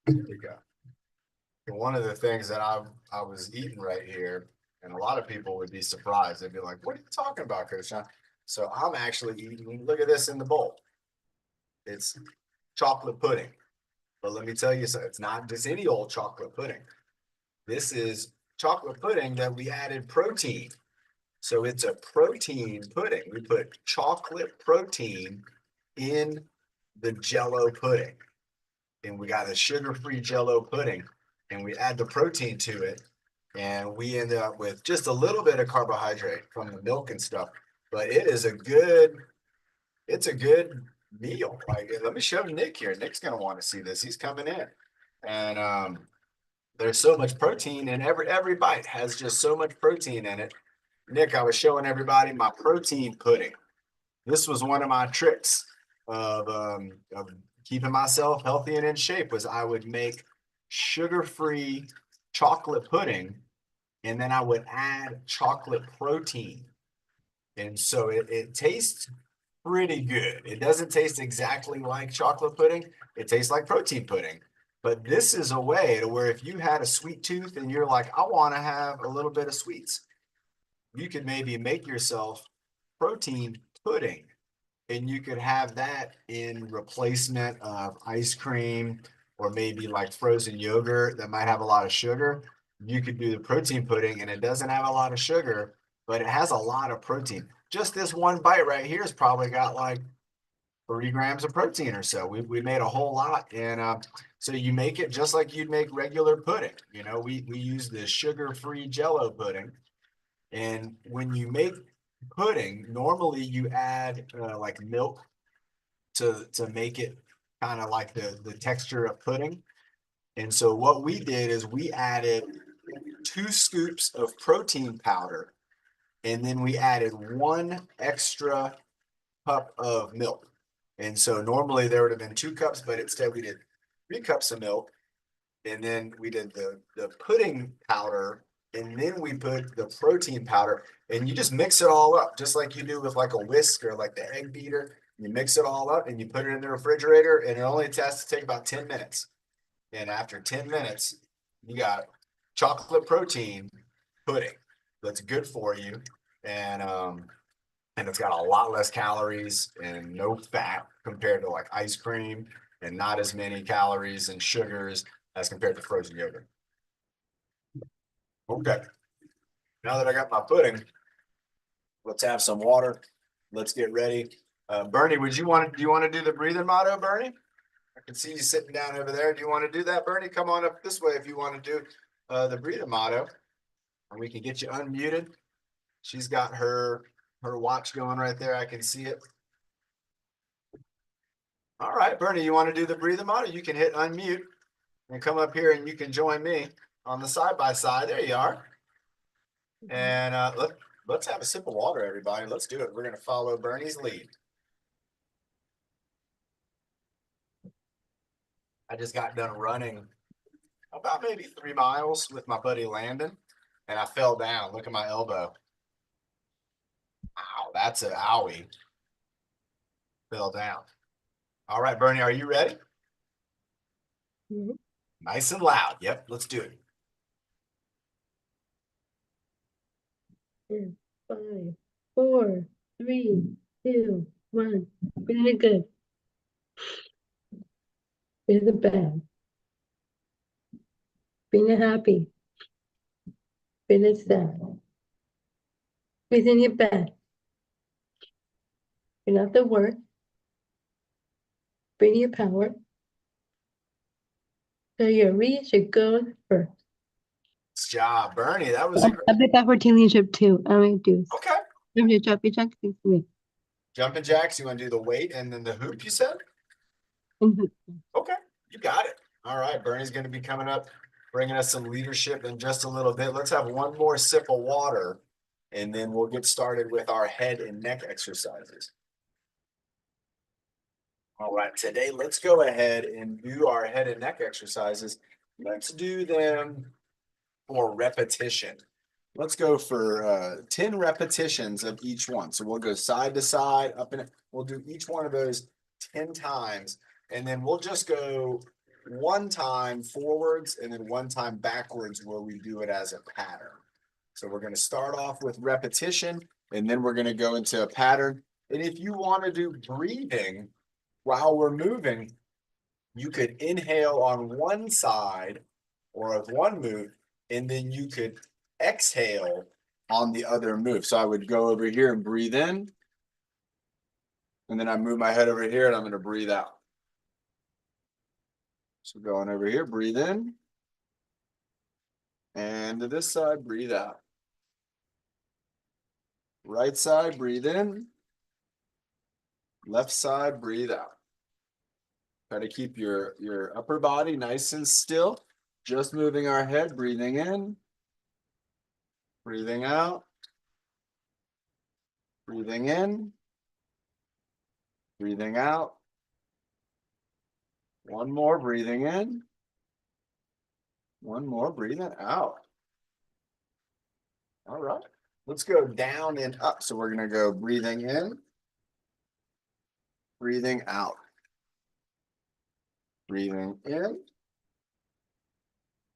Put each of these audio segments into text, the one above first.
There you go. And one of the things that I was eating right here, and a lot of people would be surprised. They'd be like, "What are you talking about, Coach John?" So I'm actually eating. Look at this in the bowl. It's chocolate pudding. But let me tell you, so it's not just any old chocolate pudding. This is chocolate pudding that we added protein. So it's a protein pudding. We put chocolate protein in the Jello pudding, and we got a sugar-free Jello pudding, and we add the protein to it, and we end up with just a little bit of carbohydrate from the milk and stuff. But it's a good meal. Like, let me show Nick here. Nick's gonna want to see this. He's coming in, and there's so much protein, and every bite has just so much protein in it. Nick, I was showing everybody my protein pudding. This was one of my tricks of keeping myself healthy and in shape. Was I would make sugar-free chocolate pudding, and then I would add chocolate protein, and so it tastes pretty good. It doesn't taste exactly like chocolate pudding. It tastes like protein pudding. But this is a way to where if you had a sweet tooth and you're like, I want to have a little bit of sweets, you could maybe make yourself protein pudding, and you could have that in replacement of ice cream or maybe like frozen yogurt that might have a lot of sugar. You could do the protein pudding and it doesn't have a lot of sugar, but it has a lot of protein. Just this one bite right here has probably got like 3 grams of protein or so. We made a whole lot. And so you make it just like you'd make regular pudding. You know, we use the sugar-free Jello pudding. And when you make pudding, normally you add like milk to make it kind of like the texture of pudding. And so what we did is we added 2 scoops of protein powder, and then we added 1 extra cup of milk. And so normally there would have been 2 cups, but instead we did 3 cups of milk, and then we did the pudding powder, and then we put the protein powder, and you just mix it all up, just like you do with like a whisk or like the egg beater. You mix it all up and you put it in the refrigerator, and it only has to take about 10 minutes. And after 10 minutes, you got chocolate protein pudding that's good for you. And and it's got a lot less calories and no fat compared to like ice cream, and not as many calories and sugars as compared to frozen yogurt. Okay, now that I got my pudding, let's have some water. Let's get ready. Bernie, do you want to do the breathing motto, Bernie? I can see you sitting down over there. Do you want to do that, Bernie? Come on up this way if you want to do the breathing motto, and we can get you unmuted. She's got her watch going right there. I can see it. All right, Bernie, you want to do the breathing motto? You can hit unmute and come up here, and you can join me on the side by side. There you are. And let's have a sip of water, everybody. Let's do it. We're going to follow Bernie's lead. I just got done running about maybe 3 miles with my buddy Landon, and I fell down. Look at my elbow. Ow, that's an owie. Fell down. All right, Bernie, are you ready? Mhm. Nice and loud. Yep, let's do it. 10, 5, 4, 3, 2, 1. Feeling it good. Feeling it bad. Feeling happy. Feeling sad. Feeling it bad. Feel out the work. Bring your power. So you reach your goals first. Nice job, Bernie. That was a great. I bet that for team leadership too. I mean, do. Okay. Your job, things for me. Jumping jacks, you want to do the weight and then the hoop, you said? Mhm. Okay, you got it. All right, Bernie's going to be coming up, bringing us some leadership in just a little bit. Let's have one more sip of water, and then we'll get started with our head and neck exercises. All right, today let's go ahead and do our head and neck exercises. Let's do them for repetition. Let's go for 10 repetitions of each one. So we'll go side to side, up and we'll do each one of those 10 times. And then we'll just go one time forwards and then one time backwards where we do it as a pattern. So we're going to start off with repetition and then we're going to go into a pattern. And if you want to do breathing while we're moving, you could inhale on one side or of one move, and then you could exhale on the other move. So I would go over here and breathe in, and then I move my head over here and I'm going to breathe out. So going over here, breathe in, and to this side, breathe out. Right side, breathe in. Left side, breathe out. Try to keep your upper body nice and still. Just moving our head, breathing in, breathing out, breathing in, breathing out. One more, breathing in. One more, breathing out. All right. Let's go down and up. So we're going to go breathing in, breathing out. Breathing in,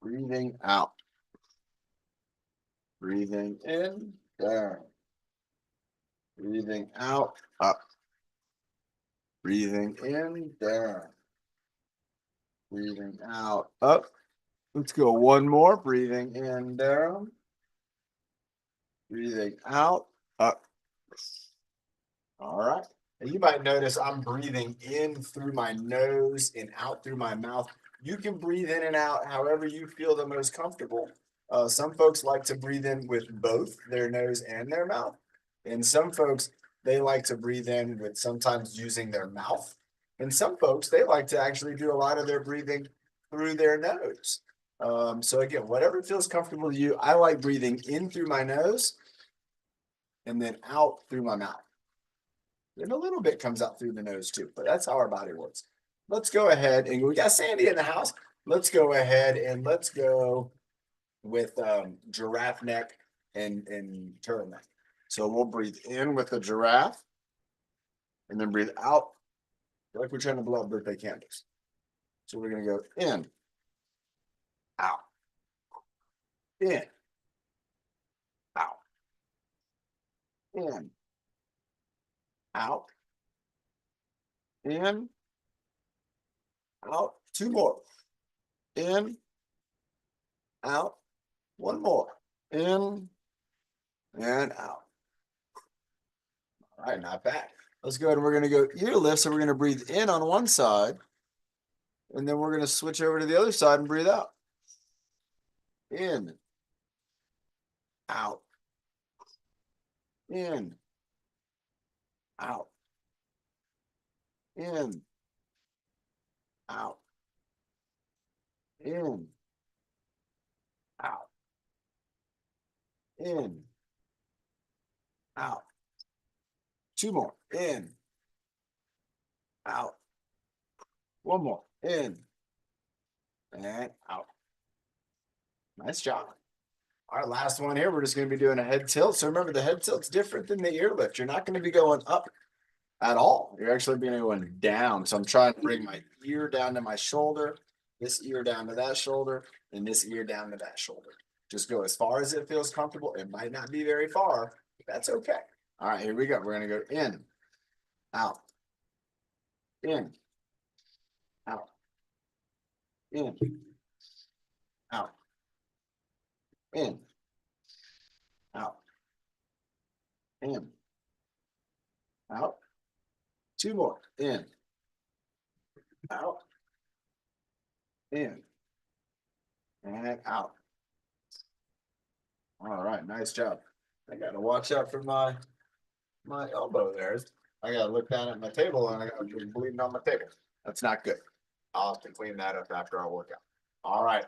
breathing out. Breathing in, down. Breathing out, up. Breathing in, down. Breathing out, up. Let's go one more. Breathing in, down. Breathing out, up. All right. And you might notice I'm breathing in through my nose and out through my mouth. You can breathe in and out however you feel the most comfortable. Some folks like to breathe in with both their nose and their mouth. And some folks, they like to breathe in with sometimes using their mouth. And some folks, they like to actually do a lot of their breathing through their nose. So again, whatever feels comfortable to you, I like breathing in through my nose and then out through my mouth. And a little bit comes out through the nose too, but that's how our body works. Let's go ahead and we got Sandy in the house. Let's go ahead and let's go with giraffe neck and turtleneck. So we'll breathe in with the giraffe and then breathe out like we're trying to blow up birthday candles. So we're going to go in, out, in, out, in, out, in, out. Two more. In, out. One more. In and out. All right, not bad. Let's go ahead and we're going to go ear lift. So we're going to breathe in on one side. And then we're going to switch over to the other side and breathe out. In. Out. In. Out. In. Out. In. Out. In. Out. Two more. In. Out. One more. In. And out. Nice job. Our last one here, we're just going to be doing a head tilt. So remember, the head tilt's different than the ear lift. You're not going to be going up at all. You're actually being going down. So I'm trying to bring my ear down to my shoulder, this ear down to that shoulder, and this ear down to that shoulder. Just go as far as it feels comfortable. It might not be very far, but that's okay. All right, here we go. We're going to go in, out, in, out, in, out, in, out, in, out. Two more. In, out, in, and out. All right, nice job. I got to watch out for my elbow there. I got to look down at my table and I got to bleeding on my table. That's not good. I'll have to clean that up after our workout. All right.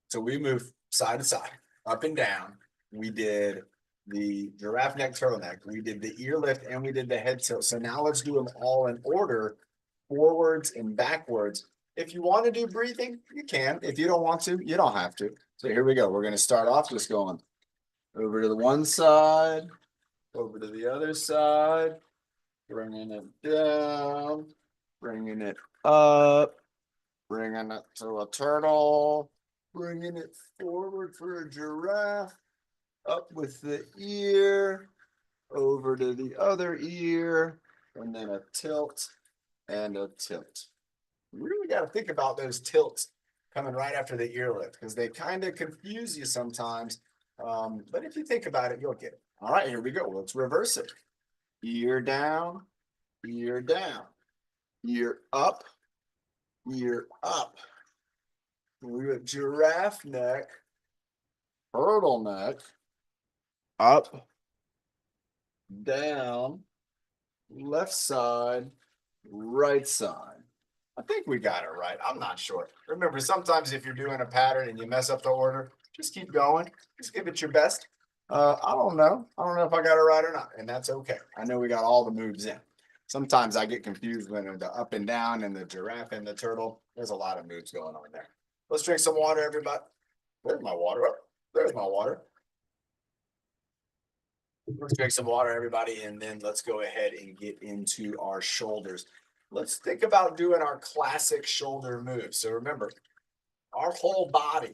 So we move side to side, up and down. We did the giraffe neck, turtleneck. We did the ear lift and we did the head tilt. So now let's do them all in order, forwards and backwards. If you want to do breathing, you can. If you don't want to, you don't have to. So here we go. We're going to start off just going over to the one side, over to the other side, bringing it down, bringing it up, bringing it to a turtle, bringing it forward for a giraffe, up with the ear, over to the other ear, and then a tilt and a tilt. You really got to think about those tilts coming right after the ear lift because they kind of confuse you sometimes. But if you think about it, you'll get it. All right, here we go. Let's reverse it. Ear down, ear down, ear up, ear up. We got giraffe neck, turtleneck, up, down, left side, right side. I think we got it right. I'm not sure. Remember, sometimes if you're doing a pattern and you mess up the order, just keep going. Just give it your best. I don't know. I don't know if I got it right or not, and that's okay. I know we got all the moves in. Sometimes I get confused when the up and down and the giraffe and the turtle. There's a lot of moves going on there. Let's drink some water, everybody. There's my water. Oh, there's my water. Let's drink some water, everybody, and then let's go ahead and get into our shoulders. Let's think about doing our classic shoulder move. So remember, our whole body,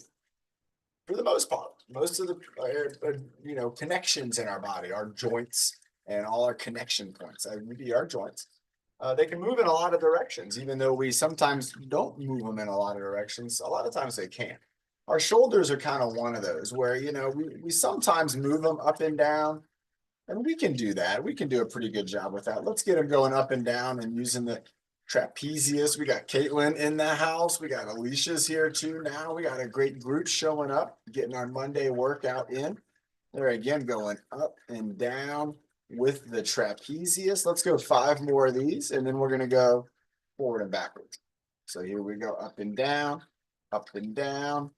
for the most part, most of the connections in our body, our joints and all our connection points, would be our joints. They can move in a lot of directions, even though we sometimes don't move them in a lot of directions. A lot of times they can. Our shoulders are kind of one of those where we sometimes move them up and down. And we can do that. We can do a pretty good job with that. Let's get them going up and down and using the trapezius. We got Caitlin in the house. We got Alicia's here too now. We got a great group showing up, getting our Monday workout in. They're again going up and down with the trapezius. Let's go 5 more of these, and then we're going to go forward and backwards. So here we go, up and down, up and down.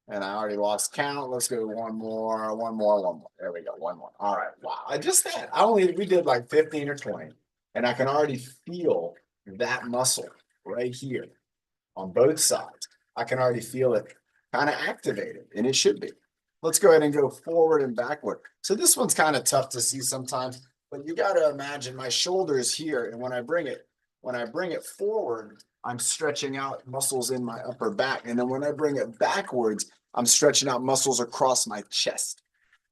And I already lost count. Let's go one more, one more, one more. There we go, one more. All right. Wow. We did like 15 or 20. And I can already feel that muscle right here on both sides. I can already feel it kind of activated, and it should be. Let's go ahead and go forward and backward. So this one's kind of tough to see sometimes, but you got to imagine my shoulders here. And when I bring it forward, I'm stretching out muscles in my upper back. And then when I bring it backwards, I'm stretching out muscles across my chest.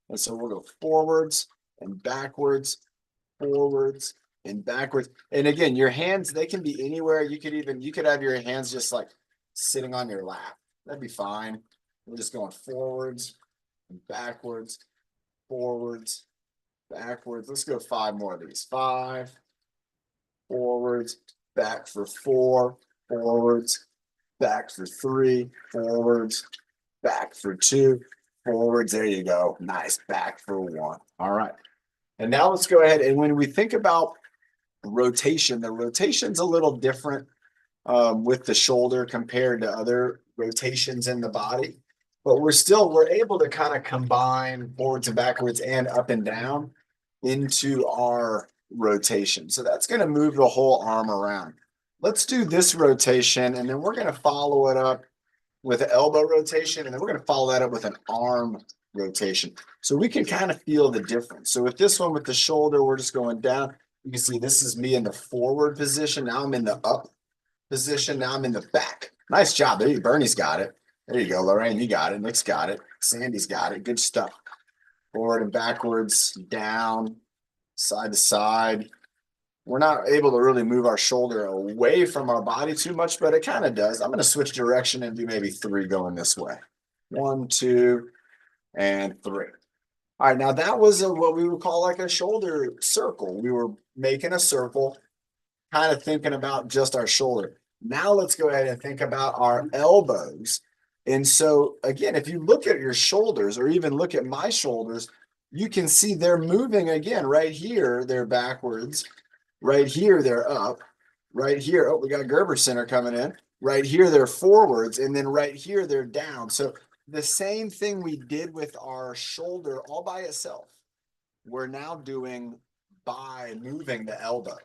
And so we'll go forwards and backwards, forwards and backwards. And again, your hands, they can be anywhere. You could have your hands just like sitting on your lap. That'd be fine. We're just going forwards and backwards, forwards, backwards. Let's go 5 more of these. 5, forwards, back for 4, forwards, back for 3, forwards, back for 2, forwards. There you go. Nice. Back for 1. All right. And now let's go ahead. And when we think about rotation, the rotation's a little different with the shoulder compared to other rotations in the body. But we're able to kind of combine forwards and backwards and up and down into our rotation. So that's going to move the whole arm around. Let's do this rotation, and then we're going to follow it up with an elbow rotation, and then we're going to follow that up with an arm rotation. So we can kind of feel the difference. So with this one, with the shoulder, we're just going down. You can see this is me in the forward position. Now I'm in the up position. Now I'm in the back. Nice job. There you go. Bernie's got it. There you go. Lorraine, you got it. Nick's got it. Sandy's got it. Good stuff. Forward and backwards, down, side to side. We're not able to really move our shoulder away from our body too much, but it kind of does. I'm going to switch direction and do maybe 3 going this way. 1, 2, and 3. All right, now that was what we would call like a shoulder circle. We were making a circle, kind of thinking about just our shoulder. Now let's go ahead and think about our elbows. And so again, if you look at your shoulders or even look at my shoulders, you can see they're moving again. Right here, they're backwards. Right here, they're up. Right here, oh, we got Gerber Center coming in. Right here, they're forwards. And then right here, they're down. So the same thing we did with our shoulder all by itself, we're now doing by moving the elbow.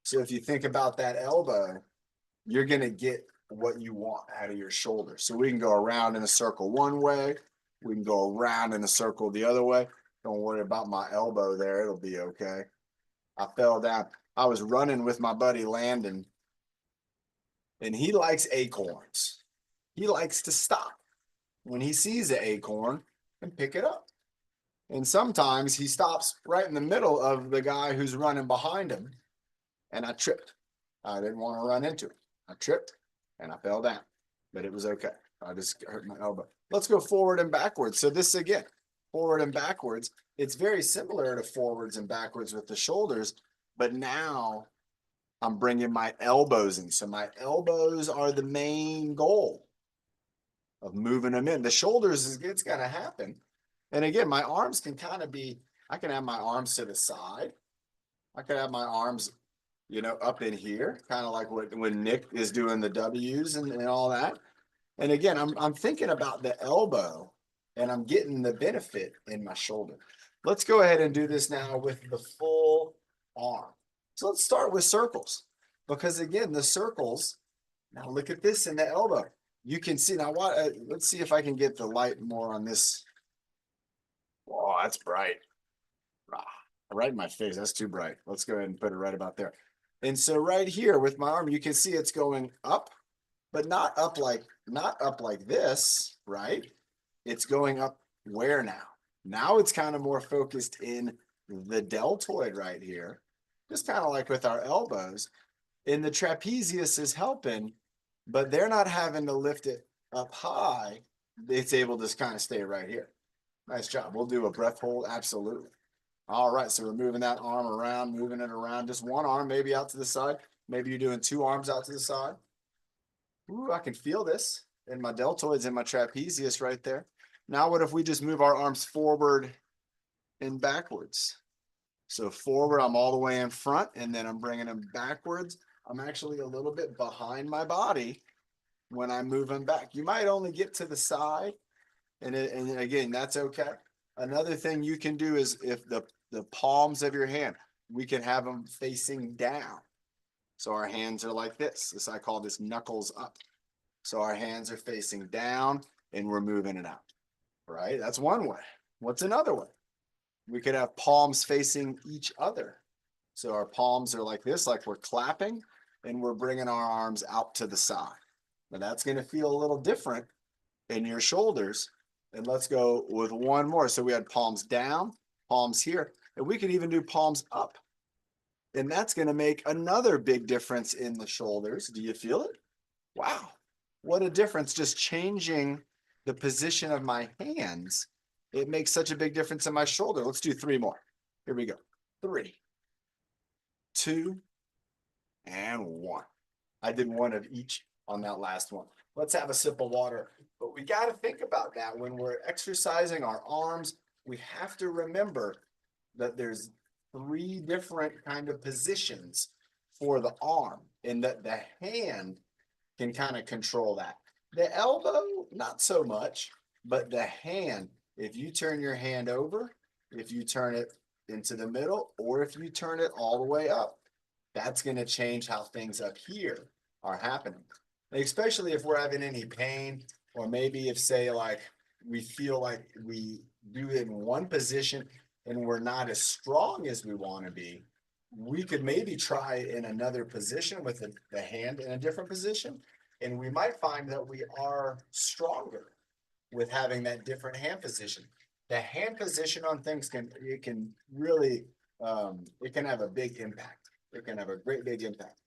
So if you think about that elbow, you're going to get what you want out of your shoulder. So we can go around in a circle one way. We can go around in a circle the other way. Don't worry about my elbow there. It'll be okay. I fell down. I was running with my buddy Landon and he likes acorns. He likes to stop when he sees an acorn and pick it up. And sometimes he stops right in the middle of the guy who's running behind him. And I tripped. I didn't want to run into it. I tripped and I fell down, but it was okay. I just hurt my elbow. Let's go forward and backwards. So this again, forward and backwards. It's very similar to forwards and backwards with the shoulders, but now I'm bringing my elbows in. So my elbows are the main goal of moving them in. The shoulders is it's going to happen. And again, my arms can kind of be, I can have my arms to the side. I could have my arms, you know, up in here, kind of like when Nick is doing the W's and all that. And again, I'm thinking about the elbow and I'm getting the benefit in my shoulder. Let's go ahead and do this now with the full arm. So let's start with circles, because again, the circles, now look at this in the elbow. You can see now what, let's see if I can get the light more on this. Oh, that's bright. Right in my face, that's too bright. Let's go ahead and put it right about there. And so right here with my arm, you can see it's going up, but not up like this, right? It's going up where now? Now it's kind of more focused in the deltoid right here, just kind of like with our elbows. And the trapezius is helping, but they're not having to lift it up high. It's able to kind of stay right here. Nice job. We'll do a breath hold. Absolutely. All right. So we're moving that arm around, moving it around. Just one arm maybe out to the side. Maybe you're doing two arms out to the side. Ooh, I can feel this in my deltoids and my trapezius right there. Now, what if we just move our arms forward and backwards? So forward, I'm all the way in front, and then I'm bringing them backwards. I'm actually a little bit behind my body when I move them back. You might only get to the side, and again, that's okay. Another thing you can do is if the palms of your hand, we can have them facing down. So our hands are like this. I call this knuckles up. So our hands are facing down and we're moving it out, right? That's one way. What's another way? We could have palms facing each other. So our palms are like this, like we're clapping, and we're bringing our arms out to the side. Now that's going to feel a little different in your shoulders. And let's go with one more. So we had palms down, palms here, and we could even do palms up. And that's going to make another big difference in the shoulders. Do you feel it? Wow. What a difference. Just changing the position of my hands. It makes such a big difference in my shoulder. Let's do three more. Here we go. 3, 2, and 1. I did one of each on that last one. Let's have a sip of water. But we got to think about that when we're exercising our arms. We have to remember that there's 3 different kind of positions for the arm, and that the hand can kind of control that. The elbow, not so much, but the hand, if you turn your hand over, if you turn it into the middle, or if you turn it all the way up, that's going to change how things up here are happening. Especially if we're having any pain, or maybe if, say, like we feel like we do it in one position and we're not as strong as we want to be, we could maybe try in another position with the hand in a different position. And we might find that we are stronger with having that different hand position. The hand position on things can really, it can have a big impact. It can have a great big impact.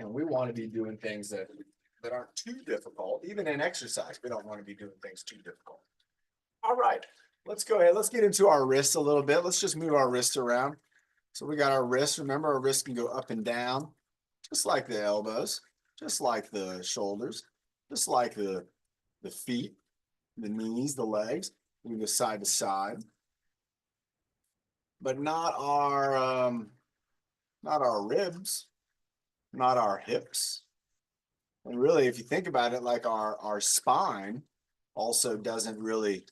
And we want to be doing things that aren't too difficult. Even in exercise, we don't want to be doing things too difficult. All right, let's go ahead. Let's get into our wrists a little bit. Let's just move our wrists around. So we got our wrists. Remember, our wrists can go up and down, just like the elbows, just like the shoulders, just like the feet, the knees, the legs. We go side to side, but not our ribs, not our hips. And really, if you think about it, like our spine also doesn't really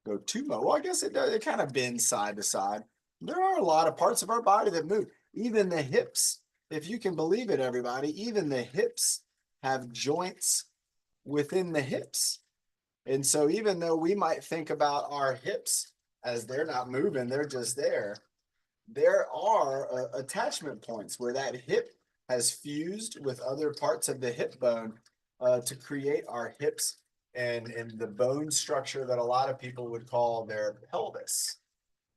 go too much. Well, I guess it does. It kind of bends side to side. There are a lot of parts of our body that move. Even the hips, if you can believe it, everybody, even the hips have joints within the hips. And so even though we might think about our hips as they're not moving, they're just there are attachment points where that hip has fused with other parts of the hip bone to create our hips and the bone structure that a lot of people would call their pelvis.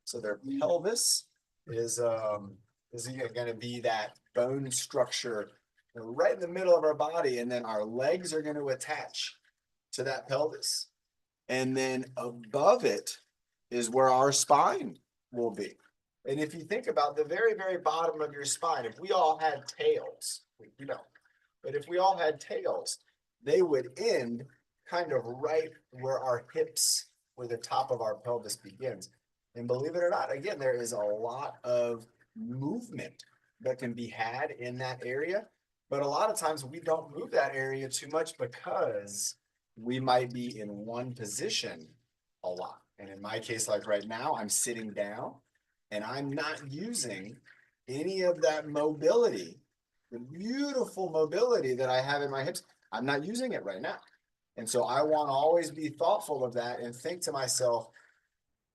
So their pelvis is going to be that bone structure right in the middle of our body, and then our legs are going to attach to that pelvis. And then above it is where our spine will be. And if you think about the very, very bottom of your spine, if we all had tails, you know, but if we all had tails, they would end kind of right where our hips, where the top of our pelvis begins. And believe it or not, again, there is a lot of movement that can be had in that area. But a lot of times we don't move that area too much because we might be in one position a lot. And in my case, like right now, I'm sitting down and I'm not using any of that mobility, the beautiful mobility that I have in my hips. I'm not using it right now. And so I want to always be thoughtful of that and think to myself,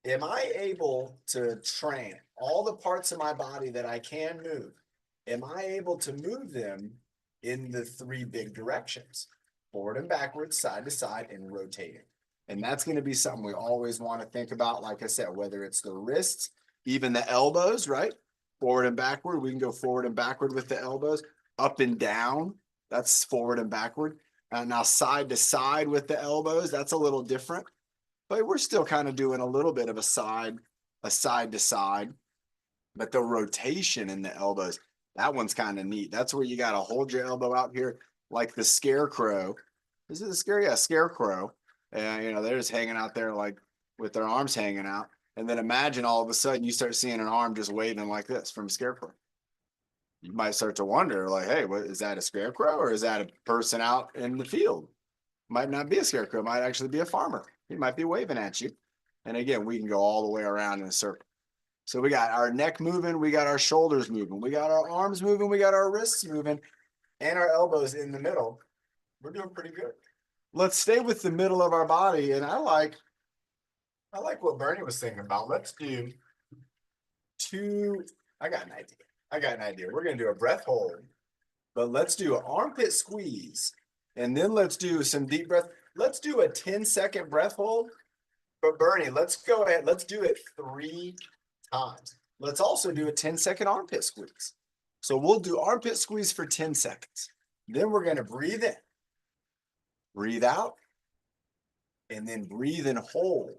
am I able to train all the parts of my body that I can move? Am I able to move them in the three big directions? Forward and backwards, side to side, and rotating. And that's going to be something we always want to think about. Like I said, whether it's the wrists, even the elbows, right? Forward and backward. We can go forward and backward with the elbows. Up and down. That's forward and backward. Now side to side with the elbows. That's a little different. But we're still kind of doing a little bit of a side to side. But the rotation in the elbows, that one's kind of neat. That's where you got to hold your elbow out here like the scarecrow. Is it a scare? Yeah, scarecrow. And you know, they're just hanging out there like with their arms hanging out. And then imagine all of a sudden you start seeing an arm just waving like this from a scarecrow. You might start to wonder, like, hey, what is that, a scarecrow or is that a person out in the field? Might not be a scarecrow, might actually be a farmer. He might be waving at you. And again, we can go all the way around in a circle. So we got our neck moving, we got our shoulders moving, we got our arms moving, we got our wrists moving, and our elbows in the middle. We're doing pretty good. Let's stay with the middle of our body. And I like what Bernie was thinking about. Let's do two. I got an idea. We're going to do a breath hold, but let's do an armpit squeeze. And then let's do some deep breath. Let's do a 10-second breath hold. But Bernie, let's go ahead. Let's do it 3 times. Let's also do a 10-second armpit squeeze. So we'll do armpit squeeze for 10 seconds. Then we're going to breathe in, breathe out, and then breathe and hold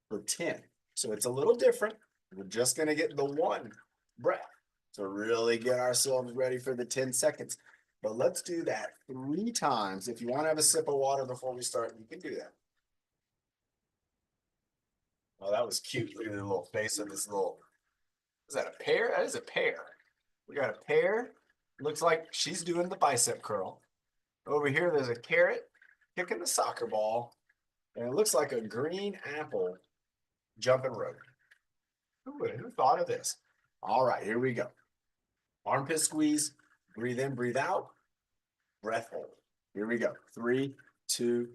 for 10. So it's a little different. We're just going to get the one breath to really get ourselves ready for the 10 seconds. But let's do that 3 times. If you want to have a sip of water before we start, you can do that. Oh, that was cute. Look at the little face of this little, is that a pear? That is a pear. We got a pear. Looks like she's doing the bicep curl. Over here, there's a carrot kicking the soccer ball. And it looks like a green apple jumping rope. Who thought of this? All right, here we go. Armpit squeeze, breathe in, breathe out, breath hold. Here we go. 3, 2,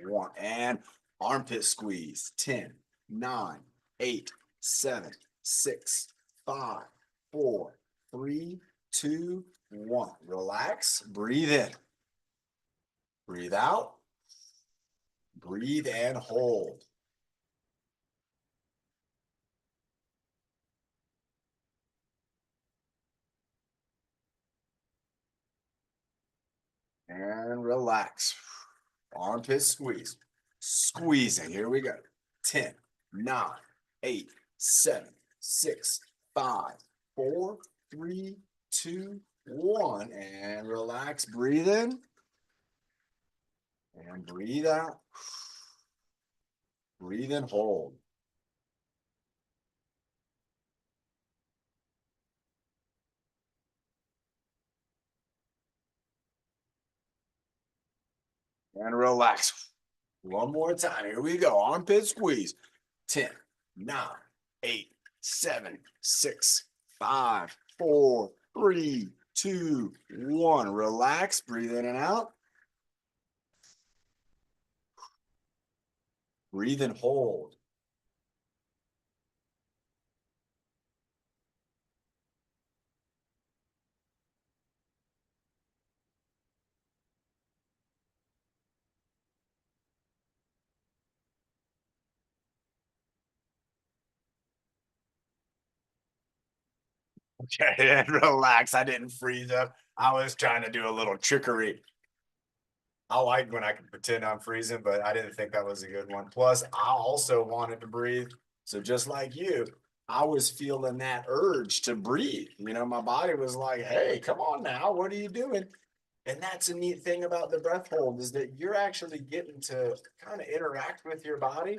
1. And armpit squeeze. 10, 9, 8, 7, 6, 5, 4, 3, 2, 1. Relax, breathe in. Breathe out. Breathe and hold. And relax. Armpit squeeze. Squeezing. Here we go. 10, 9, 8, 7, 6, 5, 4, 3, 2, 1. And relax. Breathe in. And breathe out. Breathe and hold. And relax. One more time. Here we go. Armpit squeeze. 10, 9, 8, 7, 6, 5, 4, 3, 2, 1. Relax. Breathe in and out. Breathe and hold. and relax. I didn't freeze up. I was trying to do a little trickery. I like when I can pretend I'm freezing, but I didn't think that was a good one. Plus, I also wanted to breathe. So just like you, I was feeling that urge to breathe. You know, my body was like, hey, come on now, what are you doing? And that's a neat thing about the breath hold is that you're actually getting to kind of interact with your body.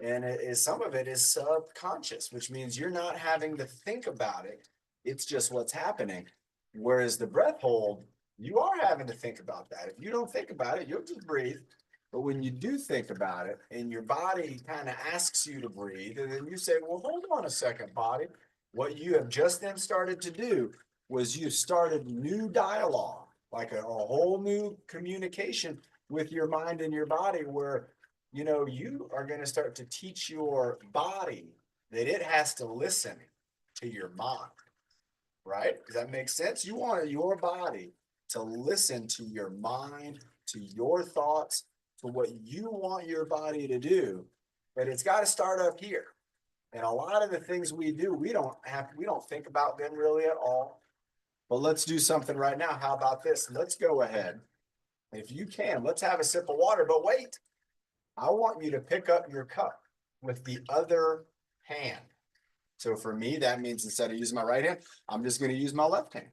And it is some of it is subconscious, which means you're not having to think about it. It's just what's happening. Whereas the breath hold, you are having to think about that. If you don't think about it, you'll just breathe. But when you do think about it and your body kind of asks you to breathe, and then you say, well, hold on a second, body. What you have just then started to do was you started new dialogue, like a whole new communication with your mind and your body where you know, you are going to start to teach your body that it has to listen to your mind, right? Does that make sense? You want your body to listen to your mind, to your thoughts, to what you want your body to do, but it's got to start up here. And a lot of the things we do, we don't think about them really at all. But let's do something right now. How about this? Let's go ahead. If you can, let's have a sip of water, but wait. I want you to pick up your cup with the other hand. So for me, that means instead of using my right hand, I'm just going to use my left hand.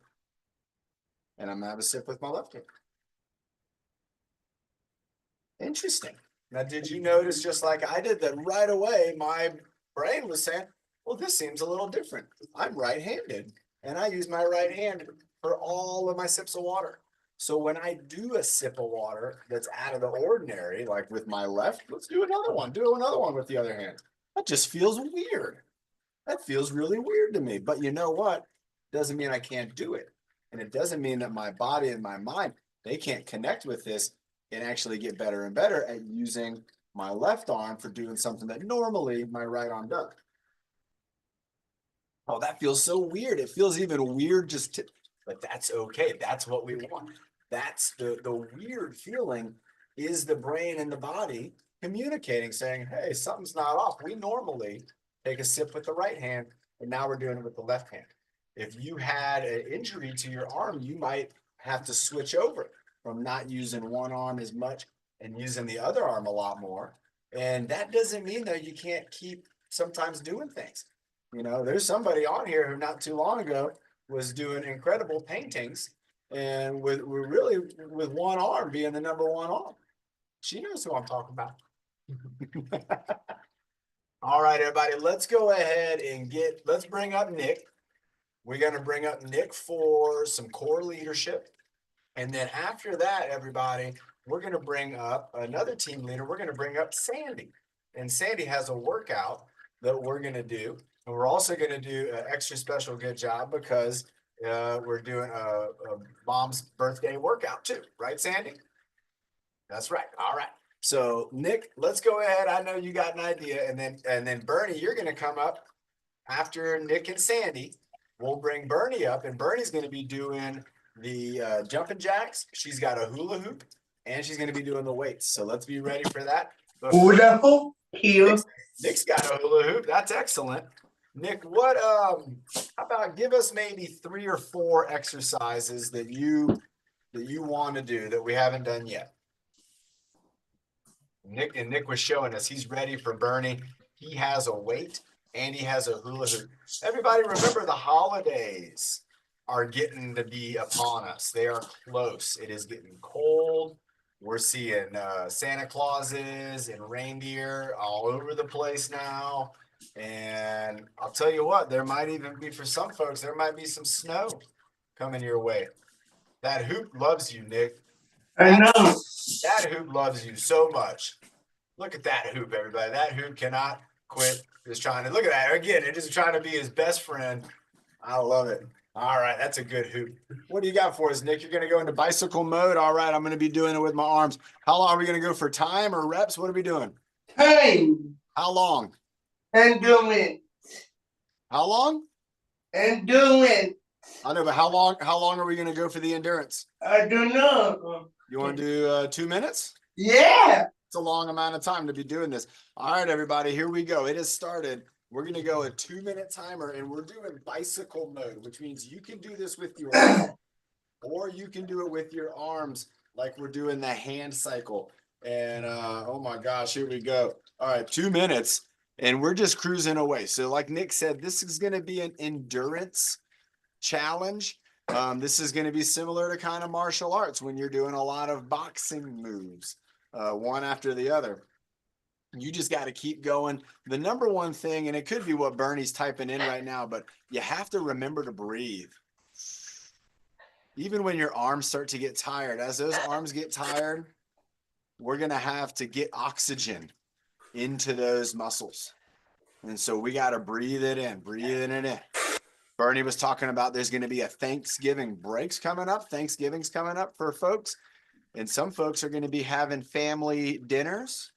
And I'm going to have a sip with my left hand. Interesting. Now, did you notice just like I did that right away, my brain was saying, well, this seems a little different. I'm right-handed and I use my right hand for all of my sips of water. So when I do a sip of water that's out of the ordinary, like with my left, let's do another one. Do another one with the other hand. That just feels weird. That feels really weird to me. But you know what? Doesn't mean I can't do it. And it doesn't mean that my body and my mind, they can't connect with this and actually get better and better at using my left arm for doing something that normally my right arm does. Oh, that feels so weird. It feels even weird just to, but that's okay. That's what we want. That's the weird feeling is the brain and the body communicating, saying, hey, something's not off. We normally take a sip with the right hand, and now we're doing it with the left hand. If you had an injury to your arm, you might have to switch over from not using one arm as much and using the other arm a lot more. And that doesn't mean that you can't keep sometimes doing things. You know, there's somebody on here who not too long ago was doing incredible paintings and with really with one arm being the number one arm. She knows who I'm talking about. All right, everybody, let's go ahead and let's bring up Nick. We're going to bring up Nick for some core leadership. And then after that, everybody, we're going to bring up another team leader. We're going to bring up Sandy. And Sandy has a workout that we're going to do. And we're also going to do an extra special good job because we're doing a mom's birthday workout too. Right, Sandy? That's right. All right. So Nick, let's go ahead. I know you got an idea. And then Bernie, you're going to come up after Nick and Sandy. We'll bring Bernie up, and Bernie's going to be doing the jumping jacks. She's got a hula hoop, and she's going to be doing the weights. So let's be ready for that. Hula hoop here. Nick's got a hula hoop. That's excellent. Nick, what how about give us maybe 3 or 4 exercises that you want to do that we haven't done yet? Nick was showing us he's ready for Bernie. He has a weight and he has a hula hoop. Everybody remember the holidays are getting to be upon us. They are close. It is getting cold. We're seeing Santa Clauses and reindeer all over the place now. And I'll tell you what, there might even be, for some folks, there might be some snow coming your way. That hoop loves you, Nick. I know. That hoop loves you so much. Look at that hoop, everybody. That hoop cannot quit. Just trying to look at that again. It is trying to be his best friend. I love it. All right, that's a good hoop. What do you got for us, Nick? You're going to go into bicycle mode. All right, I'm going to be doing it with my arms. How long are we going to go for time or reps? What are we doing? Time How long? and doing How long? and doing. I know, but how long are we going to go for the endurance? I don't know. You want to do 2 minutes? Yeah. It's a long amount of time to be doing this. All right, everybody, here we go. It has started. We're gonna go a 2-minute timer and we're doing bicycle mode, which means you can do this with your arms, or you can do it with your arms like we're doing the hand cycle. And oh my gosh, here we go. All right, 2 minutes and we're just cruising away. So like Nick said, this is gonna be an endurance challenge. This is going to be similar to kind of martial arts when you're doing a lot of boxing moves, one after the other. You just got to keep going. The number one thing, and it could be what Bernie's typing in right now, but you have to remember to breathe. Even when your arms start to get tired, as those arms get tired, we're going to have to get oxygen into those muscles. And so we got to breathe it in, breathing it in. Bernie was talking about there's going to be a Thanksgiving breaks coming up. Thanksgiving's coming up for folks. And some folks are going to be having family dinners.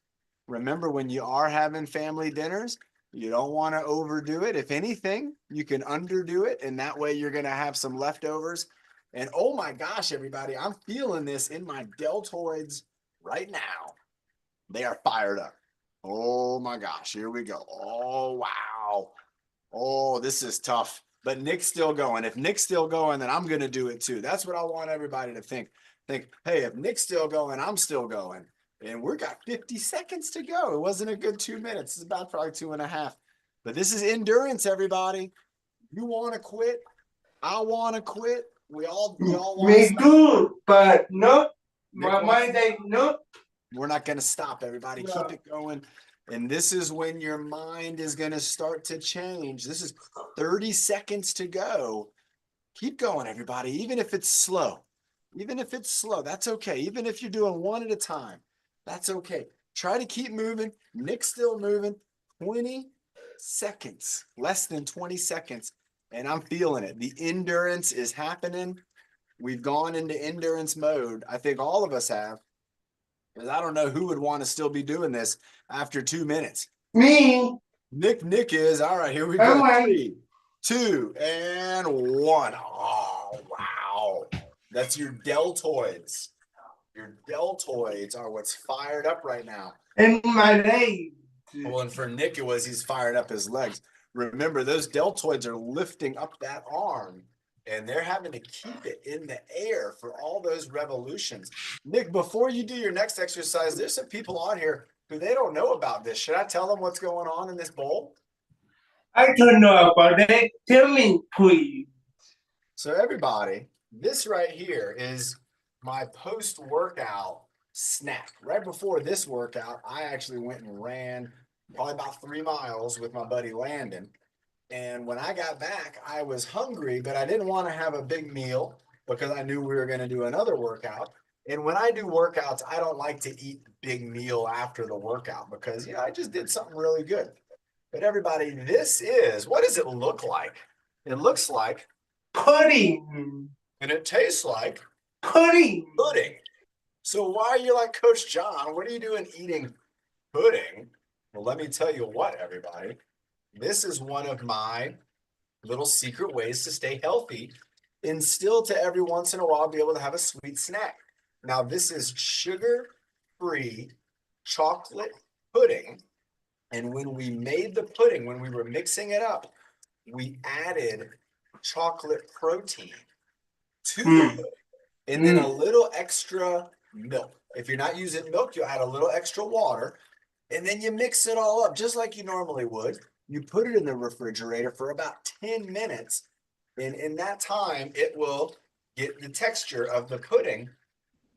Remember, when you are having family dinners, you don't want to overdo it. If anything, you can underdo it. And that way you're going to have some leftovers. And oh my gosh, everybody, I'm feeling this in my deltoids right now. They are fired up. Oh my gosh, here we go. Oh, wow. Oh, this is tough. But Nick's still going. If Nick's still going, then I'm going to do it too. That's what I want everybody to think. Think, hey, if Nick's still going, I'm still going. And we're got 50 seconds to go. It wasn't a good 2 minutes. It's about probably 2.5. But this is endurance, everybody. You want to quit? I want to quit. We all want to Me stop. too, but no. Nick My wants- mind say no. We're not going to stop, everybody. No. Keep it going. And this is when your mind is going to start to change. This is 30 seconds to go. Keep going, everybody. Even if it's slow, that's okay. Even if you're doing one at a time, that's okay. Try to keep moving. Nick's still moving. 20 seconds, less than 20 seconds. And I'm feeling it. The endurance is happening. We've gone into endurance mode. I think all of us have. Because I don't know who would want to still be doing this after 2 minutes. Me. Nick is. All right, here we go. All right. 3, 2, and 1. Oh, wow. That's your deltoids. Your deltoids are what's fired up right now. In my leg. Well, and for Nick, he's fired up his legs. Remember, those deltoids are lifting up that arm, and they're having to keep it in the air for all those revolutions. Nick, before you do your next exercise, there's some people on here who they don't know about this. Should I tell them what's going on in this bowl? I don't know about it. Tell me, please. So everybody, this right here is my post-workout snack. Right before this workout, I actually went and ran probably about 3 miles with my buddy Landon. And when I got back, I was hungry, but I didn't want to have a big meal because I knew we were going to do another workout. And when I do workouts, I don't like to eat big meal after the workout because, I just did something really good. But everybody, what does it look like? It looks like, Pudding. and it tastes like Pudding. pudding. So why are you like Coach John? What are you doing eating pudding? Well, let me tell you what, everybody. This is one of my little secret ways to stay healthy and still to every once in a while be able to have a sweet snack. Now, this is sugar-free chocolate pudding. And when we made the pudding, when we were mixing it up, we added chocolate protein to the pudding and then a little extra milk. If you're not using milk, you add a little extra water and then you mix it all up just like you normally would. You put it in the refrigerator for about 10 minutes. And in that time, it will get the texture of the pudding.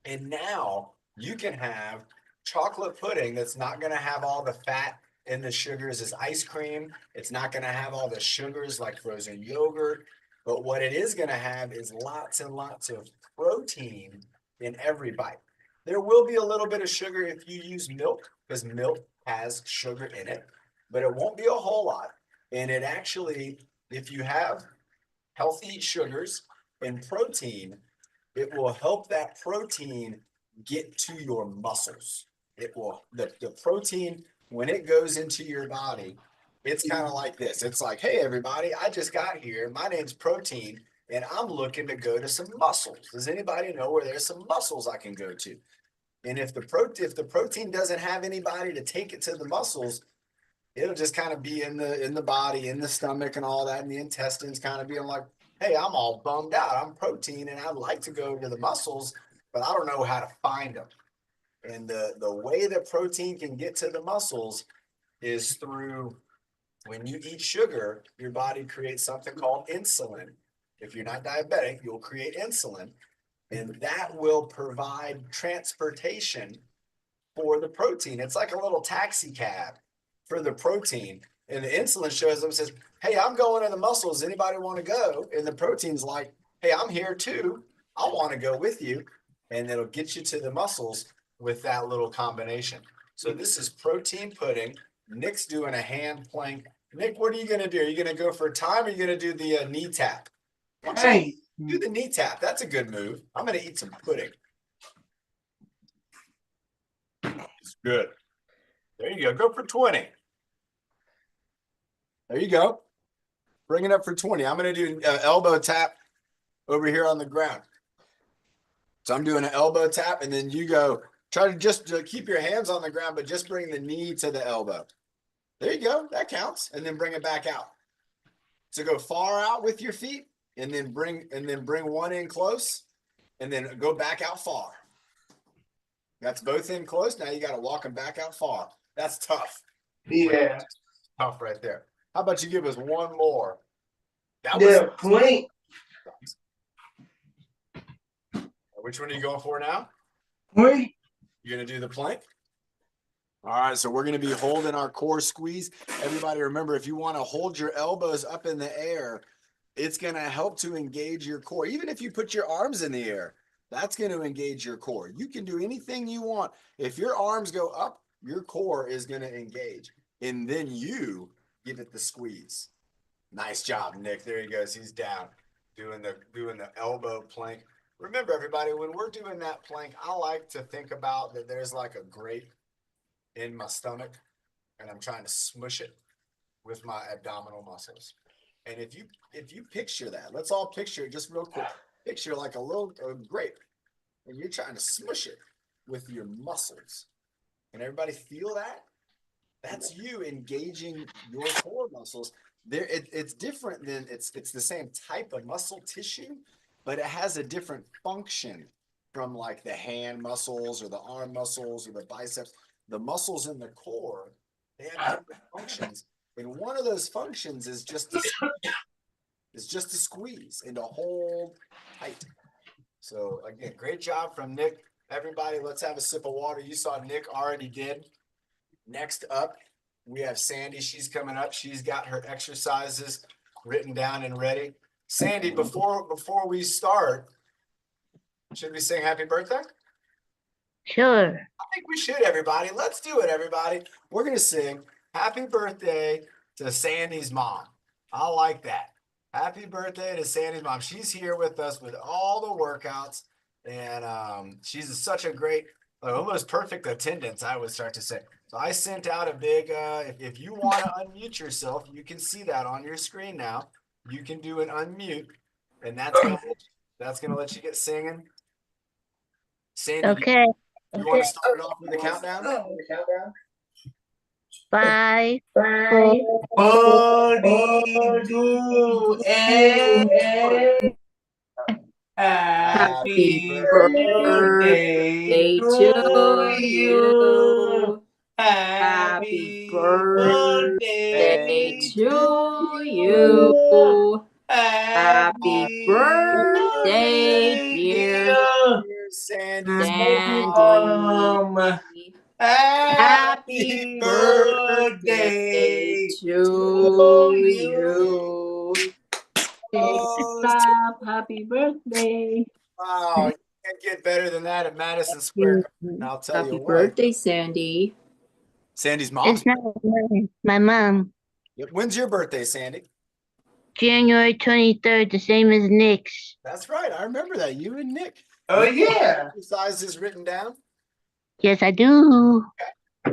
And now you can have chocolate pudding that's not going to have all the fat and the sugars as ice cream. It's not going to have all the sugars like frozen yogurt. But what it is going to have is lots and lots of protein in every bite. There will be a little bit of sugar if you use milk because milk has sugar in it, but it won't be a whole lot. And it actually, if you have healthy sugars and protein, it will help that protein get to your muscles. It will, the protein, when it goes into your body, it's kind of like this. It's like, hey, everybody, I just got here. My name's Protein, and I'm looking to go to some muscles. Does anybody know where there's some muscles I can go to? And if the protein doesn't have anybody to take it to the muscles, it'll just kind of be in the body, in the stomach and all that, and the intestines kind of being like, hey, I'm all bummed out. I'm protein and I'd like to go to the muscles, but I don't know how to find them. And the way that protein can get to the muscles is through when you eat sugar, your body creates something called insulin. If you're not diabetic, you'll create insulin, and that will provide transportation for the protein. It's like a little taxi cab for the protein. And the insulin shows up and says, hey, I'm going to the muscles. Anybody want to go? And the protein's like, hey, I'm here too. I want to go with you. And it'll get you to the muscles with that little combination. So this is protein pudding. Nick's doing a hand plank. Nick, what are you going to do? Are you going to go for time or are you going to do the knee tap? Hey, Do the knee tap. That's a good move. I'm going to eat some pudding. It's good. There you go. Go for 20. There you go. Bring it up for 20. I'm going to do an elbow tap over here on the ground. So I'm doing an elbow tap, and then you go. Try to just keep your hands on the ground, but just bring the knee to the elbow. There you go. That counts. And then bring it back out. So go far out with your feet, and then bring one in close, and then go back out far. That's both in close. Now you got to walk them back out far. That's tough. yeah, Tough right there. How about you give us one more? That was the plank. which one are you going for now? Plank. You're going to do the plank? All right, so we're going to be holding our core squeeze. Everybody remember, if you want to hold your elbows up in the air, it's going to help to engage your core. Even if you put your arms in the air, that's going to engage your core. You can do anything you want. If your arms go up, your core is going to engage. And then you give it the squeeze. Nice job, Nick. There he goes. He's down doing the elbow plank. Remember, everybody, when we're doing that plank, I like to think about that there's like a grape in my stomach, and I'm trying to smush it with my abdominal muscles. And if you picture that, let's all picture it just real quick. Picture like a grape, and you're trying to smush it with your muscles. And everybody feel that? That's you engaging your core muscles. It's different than it's the same type of muscle tissue, but it has a different function from like the hand muscles or the arm muscles or the biceps. The muscles in the core, they have different functions. And one of those functions is just to squeeze and to hold tight. So again, great job from Nick. Everybody, let's have a sip of water. You saw Nick already did. Next up, we have Sandy. She's coming up. She's got her exercises written down and ready. Sandy, before we start, should we sing happy birthday? Sure. I think we should, everybody. Let's do it, everybody. We're going to sing happy birthday to Sandy's mom. I like that. Happy birthday to Sandy's mom. She's here with us with all the workouts, and she's such a great, almost perfect attendance, I would start to say. So I sent out a big, if you want to unmute yourself, you can see that on your screen now. You can do an unmute, and that's gonna let you get singing. Sandy, Okay. you want to start it off with the countdown? 5, Body to end. Happy birthday to you. Happy birthday to you. Happy birthday, dear Sandy's Sandy. mom. Happy birthday to you. Stop. Happy birthday. Wow, you can't get better than that at Madison Square Garden. And I'll tell Happy you what. birthday, Sandy. Sandy's mom. It's not my mom. When's your birthday, Sandy? January 23rd, the same as Nick's. That's right. I remember that. You and Nick. Oh yeah. Exercises written down. Yes, I do.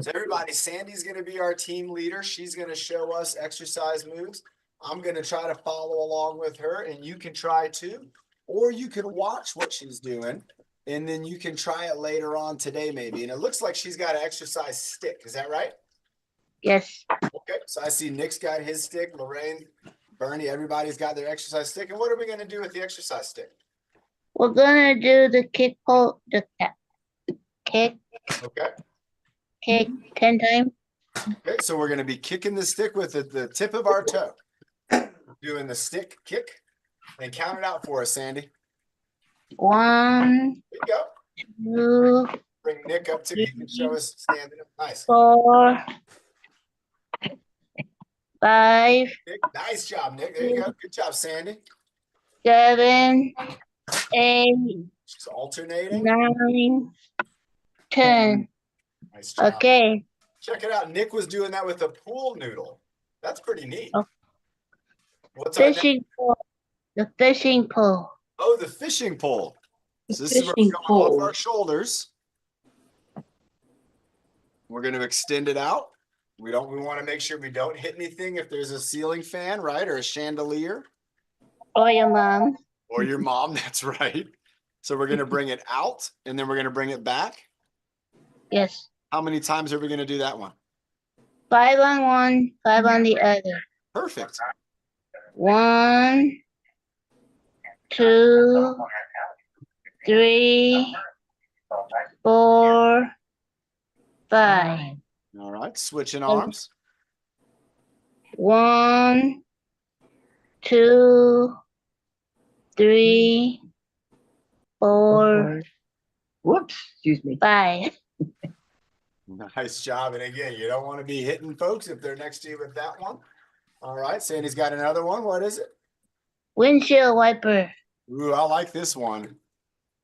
So everybody, Sandy's going to be our team leader. She's going to show us exercise moves. I'm going to try to follow along with her, and you can try too. Or you can watch what she's doing, and then you can try it later on today maybe. And it looks like she's got an exercise stick. Is that right? Yes. Okay, so I see Nick's got his stick, Lorraine, Bernie, everybody's got their exercise stick. And what are we gonna do with the exercise stick? We're gonna do the kick pole, kick, Okay, kick 10 times. okay, so we're gonna be kicking the stick with the tip of our toe. Doing the stick kick. And count it out for us, Sandy. 1, There you go. 2, Bring Nick up too. He can show us standing up. Nice. 4, 5, Nick, nice job, Nick. There you go. Good job, Sandy. 7, 8, She's alternating. 9, 10. Nice job. Okay. Check it out. Nick was doing that with a pool noodle. That's pretty neat. Oh. What's our next? Fishing pole. The fishing pole. Oh, the fishing pole. So this is where Fishing we're going off pole. our shoulders. We're going to extend it out. We want to make sure we don't hit anything if there's a ceiling fan, right? Or a chandelier. Or your mom. Or your mom, that's right. So we're going to bring it out and then we're going to bring it back. Yes. How many times are we going to do that one? 5 on one, 5 on the other. Perfect. 1, 2, 3, 4, 5. All right, switching arms. 1, 2, 3, 4, Whoops, excuse me. 5. Nice job. And again, you don't want to be hitting folks if they're next to you with that one. All right, Sandy's got another one. What is it? Windshield wiper. Ooh, I like this one.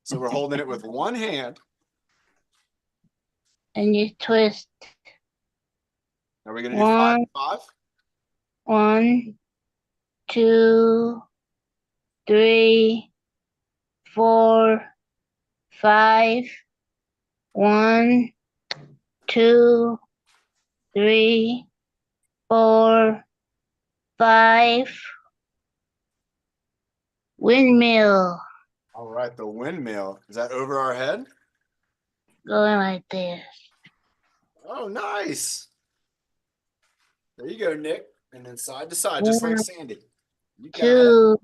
So we're holding it with one hand. And you twist. Are we going to do 5 and 5? 1, 2, 3, 4, 5. 1, 2, 3, 4, 5. Windmill All right, the windmill. Is that over our head? going right there. Oh, nice. There you go, Nick. And then side to side, just like 1, Sandy. You got it.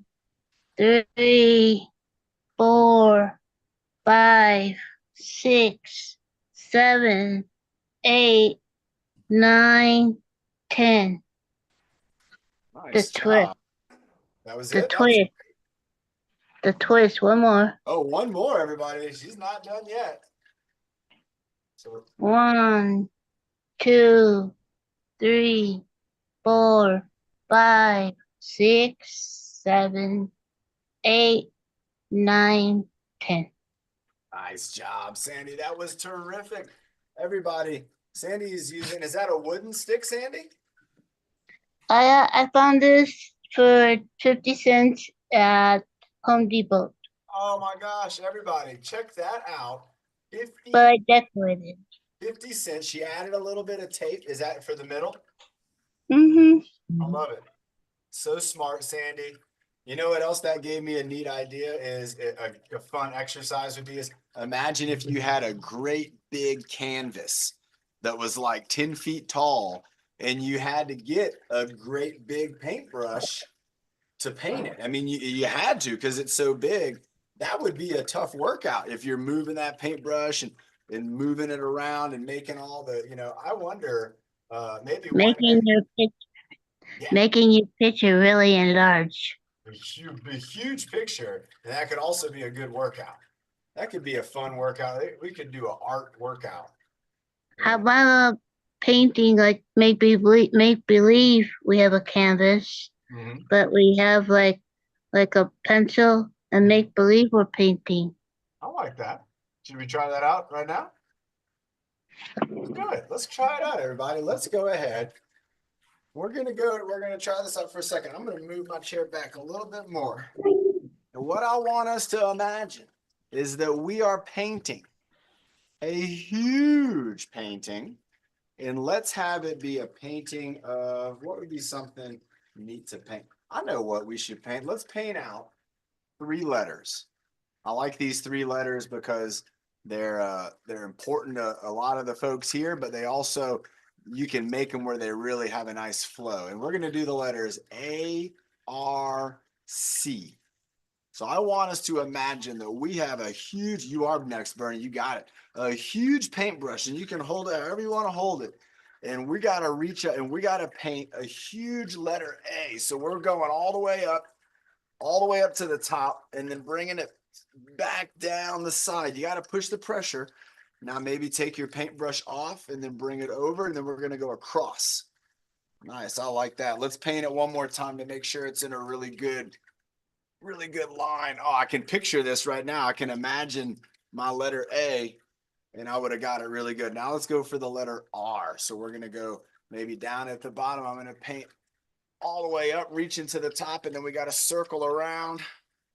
2, 3, 4, 5, 6, 7, 8, 9, 10. Nice The twist. job. That was The it? That was- twist. The twist. One more. Oh, one more, everybody. She's not done yet. So 1, 2, 3, 4, 5, 6, 7, 8, 9, 10. nice job, Sandy. That was terrific. Everybody, Sandy is using, is that a wooden stick, Sandy? I found this for 50 cents at Home Depot, Oh my gosh, everybody, check that out. 50, but I decorated. 50 cents. She added a little bit of tape. Is that for the middle? Mm-hmm. I love it. So smart, Sandy. You know what else that gave me a neat idea is a fun exercise would be is imagine if you had a great big canvas that was like 10 feet tall and you had to get a great big paintbrush to paint it. I mean, you had to because it's so big. That would be a tough workout if you're moving that paintbrush and moving it around and making all the, I wonder, maybe one Making day, your Yeah. making your picture really enlarged. a huge picture, and that could also be a good workout. That could be a fun workout. We could do an art workout. How about a painting like make believe we have a canvas, Mhm. but we have like a pencil and make believe we're painting. I like that. Should we try that out right now? Let's do it. Let's try it out, everybody. Let's go ahead. We're gonna try this out for a second. I'm gonna move my chair back a little bit more. And what I want us to imagine is that we are painting a huge painting. And let's have it be a painting of what would be something neat to paint. I know what we should paint. Let's paint out 3 letters. I like these 3 letters because they're important to a lot of the folks here, but they also you can make them where they really have a nice flow. And we're going to do the letters A, R, C. So I want us to imagine that we have a huge, you are next, Bernie, you got it. A huge paintbrush, and you can hold it however you want to hold it. And we got to reach out and we got to paint a huge letter A. So we're going all the way up to the top and then bringing it back down the side. You got to push the pressure. Now maybe take your paintbrush off and then bring it over, and then we're going to go across. Nice. I like that. Let's paint it one more time to make sure it's in a really good line. Oh, I can picture this right now. I can imagine my letter A, and I would have got it really good. Now let's go for the letter R. So we're going to go maybe down at the bottom. I'm going to paint all the way up, reaching to the top, and then we got to circle around.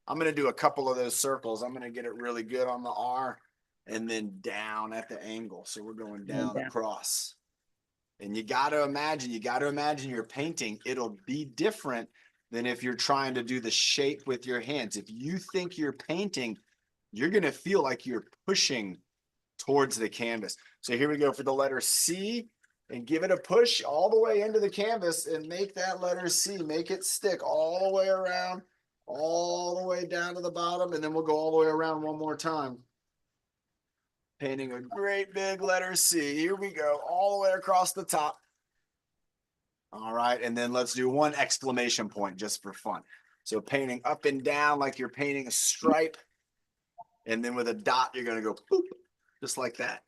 I'm going to do a couple of those circles. I'm going to get it really good on the R and then down at the angle. So we're going down across. And you got to imagine you're painting. It'll be different than if you're trying to do the shape with your hands. If you think you're painting, you're going to feel like you're pushing towards the canvas. So here we go for the letter C, and give it a push all the way into the canvas and make that letter C, make it stick all the way around, all the way down to the bottom. And then we'll go all the way around one more time. Painting a great big letter C. Here we go, all the way across the top. All right, and then let's do one exclamation point just for fun. So painting up and down like you're painting a stripe. And then with a dot, you're going to go boop, just like that.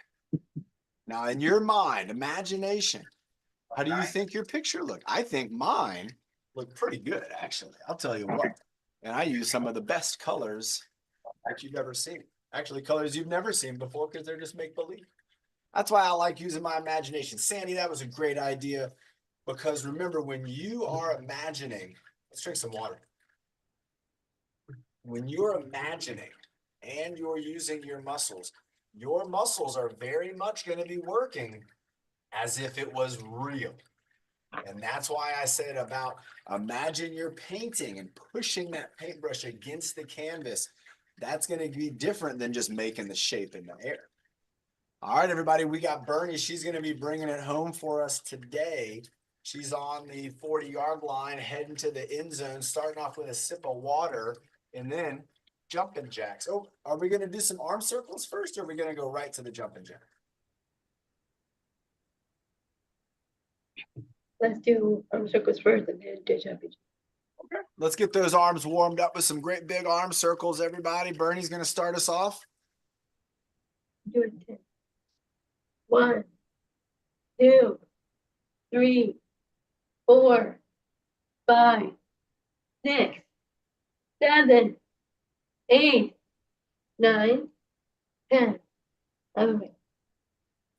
Now, in your mind, imagination, how do you think your picture looked? I think mine looked pretty good, actually. I'll tell you what. And I use some of the best colors that you've ever seen. Actually, colors you've never seen before, because they're just make-believe. That's why I like using my imagination. Sandy, that was a great idea. Because remember, when you are imagining, let's drink some water. When you're imagining and you're using your muscles are very much going to be working as if it was real. And that's why I said about imagine you're painting and pushing that paintbrush against the canvas. That's going to be different than just making the shape in the air. All right, everybody, we got Bernie. She's going to be bringing it home for us today. She's on the 40-yard line, heading to the end zone, starting off with a sip of water, and then jumping jacks. Oh, are we going to do some arm circles first, or are we going to go right to the jumping jack? Let's do arm circles first and then do jumping. Okay. Let's get those arms warmed up with some great big arm circles, everybody. Bernie's going to start us off. Do it 10. 1, 2, 3, 4, 5, 6, 7, 8, 9, 10. 11.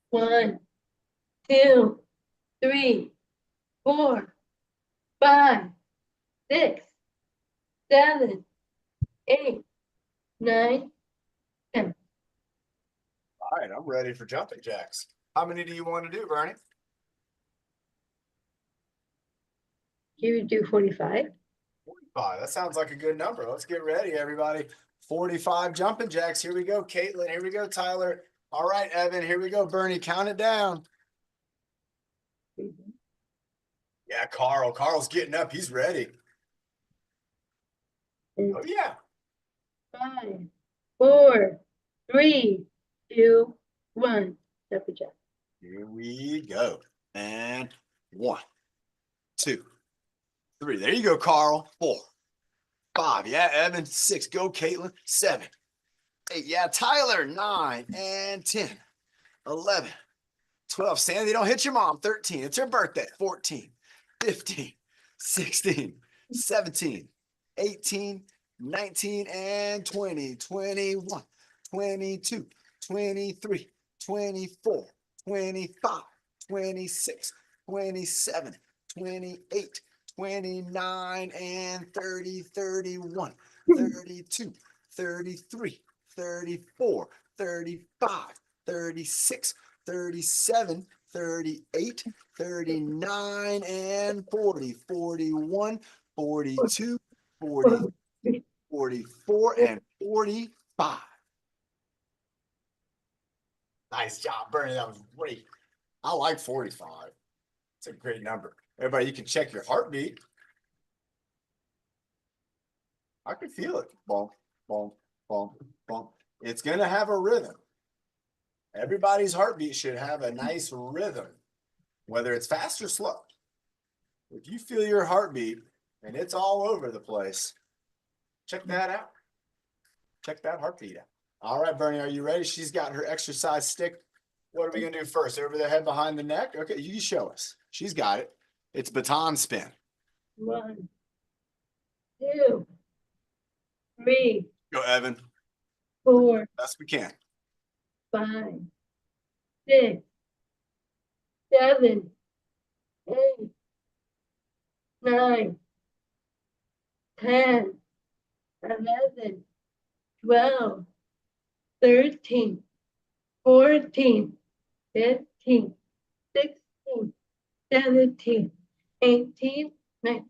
1, 2, 3, 4, 5, 6, 7, 8, 9, 10. All right, I'm ready for jumping jacks. How many do you want to do, Bernie? You do 45. 45. That sounds like a good number. Let's get ready, everybody. 45 jumping jacks. Here we go, Caitlin. Here we go, Tyler. All right, Evan. Here we go, Bernie. Count it down. Yeah, Carl. Carl's getting up. He's ready. Oh, yeah. 5, 4, 3, 2, 1. Jumping jack. Here we go. And 1, 2, 3. There you go, Carl. 4, 5. Yeah, Evan. 6. Go, Caitlin. 7, 8. Yeah, Tyler. 9 and 10, 11, 12. Sandy, don't hit your mom. 13. It's her birthday. 14, 15, 16, 17, 18, 19, and 20, 21, 22, 23, 24, 25, 26, 27, 28, 29, and 30, 31, 32, 33, 34, 35, 36, 37, 38, 39, and 40, 41, 42, 43, 44, and 45. Nice job, Bernie. That was great. I like 45. It's a great number. Everybody, you can check your heartbeat. I can feel it. Boom, boom, boom, boom. It's going to have a rhythm. Everybody's heartbeat should have a nice rhythm, whether it's fast or slow. If you feel your heartbeat and it's all over the place, check that out. Check that heartbeat out. All right, Bernie, are you ready? She's got her exercise stick. What are we going to do first? Over the head, behind the neck? Okay, you show us. She's got it. It's baton spin. 1, 2, 3, Go, Evan. 4, Best we can. 5, 6, 7, 8, 9, 10, 11, 12, 13, 14, 15, 16, 17, 18, 19,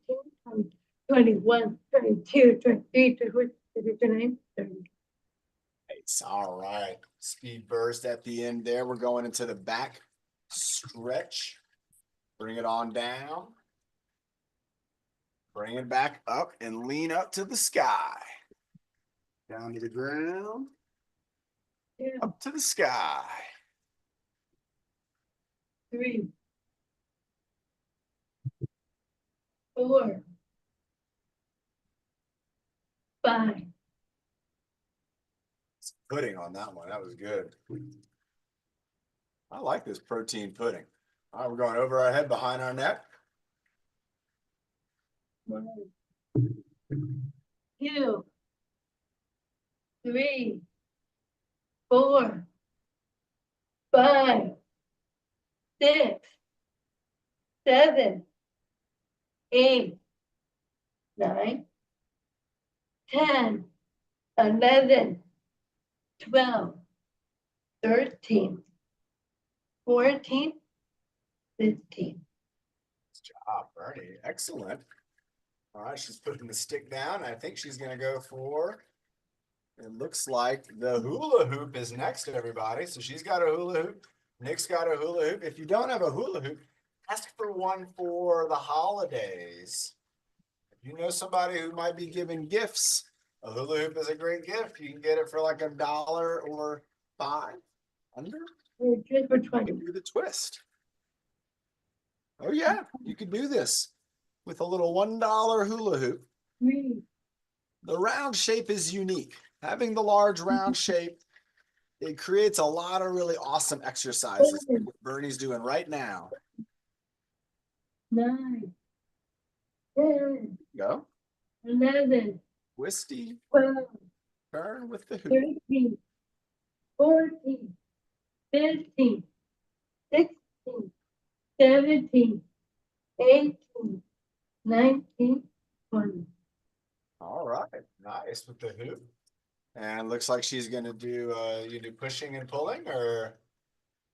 20, 21, 22, 23, 24, 25, 29, 30. Nice. All right. Speed burst at the end there. We're going into the back stretch. Bring it on down. Bring it back up and lean up to the sky. Down to the ground. Yeah. Up to the sky. 3, 4, 5, Pudding on that one. That was good. I like this protein pudding. All right, we're going over our head, behind our neck. 1, 2, 3, 4, 5, 6, 7, 8, 9, 10, 11, 12, 13, 14, 15. Good job, Bernie. Excellent. All right, she's putting the stick down. I think she's going to go for, it looks like the hula hoop is next, everybody. So she's got a hula hoop. Nick's got a hula hoop. If you don't have a hula hoop, ask for one for the holidays. If you know somebody who might be giving gifts, a hula hoop is a great gift. You can get it for like $1 or $5 under. We're good for You 20. can do the twist. Oh yeah, you could do this with a little $1 hula hoop. 3, The round shape is unique. Having the large round shape, it creates a lot of really awesome exercises. Like what Bernie's doing right now. 9, 10, Go. 11, Twisty 12, turn with the hoop. 13, 14, 15, 16, 17, 18, 19, 20. All right, nice with the hoop. And looks like she's gonna do you do pushing and pulling, or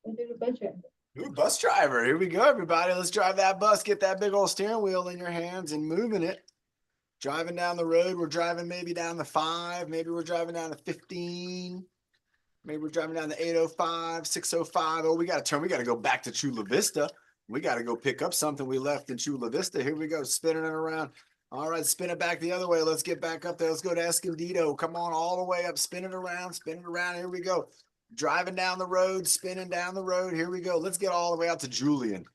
I did a bunch of it. ooh, bus driver. Here we go, everybody. Let's drive that bus. Get that big old steering wheel in your hands and moving it. Driving down the road. We're driving maybe down the 5. Maybe we're driving down the 15. Maybe we're driving down the 805, 605. Oh, we got to turn. We got to go back to Chula Vista. We got to go pick up something we left in Chula Vista. Here we go, spinning it around. All right, spin it back the other way. Let's get back up there. Let's go to Escondido. Come on, all the way up. Spin it around. Spin it around. Here we go. Driving down the road, spinning down the road. Here we go. Let's get all the way out to Julian.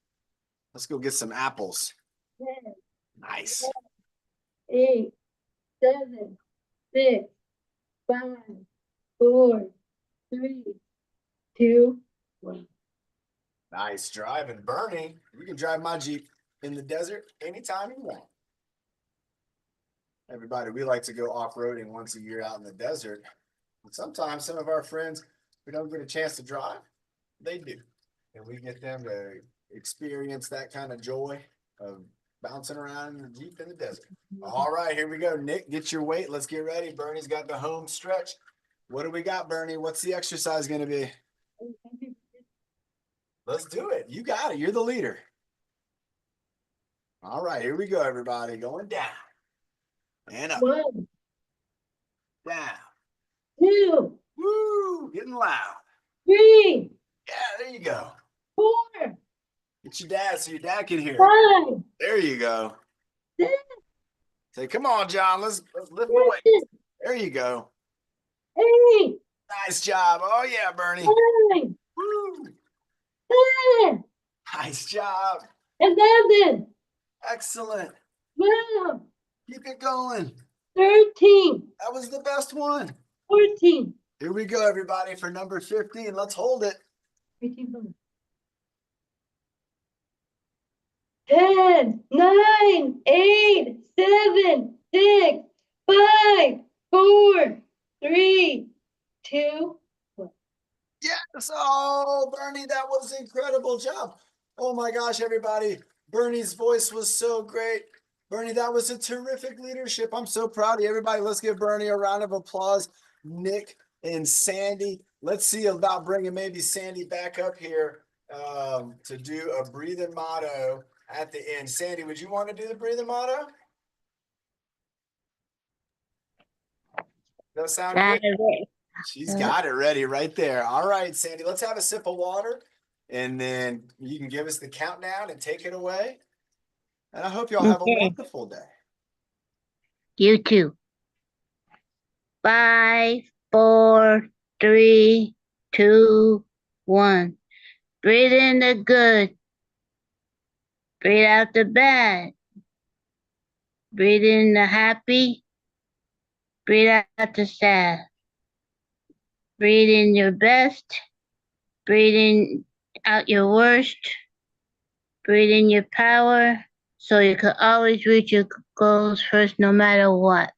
Let's go get some apples. 10, Nice. 8, 7, 6, 5, 4, 3, 2, 1. Nice driving, Bernie. You can drive my Jeep in the desert anytime you want. Everybody, we like to go off-roading once a year out in the desert. And sometimes some of our friends, we don't get a chance to drive, they do. And we get them to experience that kind of joy of bouncing around in the Jeep in the desert. All right, here we go. Nick, get your weight. Let's get ready. Bernie's got the home stretch. What do we got, Bernie? What's the exercise going to be? Let's do it. You got it. You're the leader. All right, here we go, everybody. Going down and up, 1, down. 2, Woo! Getting loud. 3, Yeah, there you go. 4, Get your dad so your dad can hear. 5, There you go. 6, Say, come on, John. Let's lift the weight. There you go. 8, Nice job. Oh yeah, Bernie. 9, Woo. 10, Nice job. 11, Excellent. 12, Keep it going. 13, That was the best one. 14, Here we go, everybody, for number 15. Let's hold it. 15, 10, 9, 8, 7, 6, 5, 4, 3, 2. Yes. Oh, Bernie, that was an incredible job. Oh my gosh, everybody. Bernie's voice was so great. Bernie, that was a terrific leadership. I'm so proud of you. Everybody, let's give Bernie a round of applause. Nick and Sandy. Let's see about bringing maybe Sandy back up here to do a breathing motto at the end. Sandy, would you want to do the breathing motto? Does that sound Got good? it. She's got it ready right there. All right, Sandy, let's have a sip of water and then you can give us the countdown and take it away. And I hope y'all have a Okay. wonderful day. You too. 5, 4, 3, 2, 1. Breathe in the good. Breathe out the bad. Breathe in the happy. Breathe out the sad. Breathe in your best. Breathe in out your worst. Breathe in your power so you can always reach your goals first no matter what.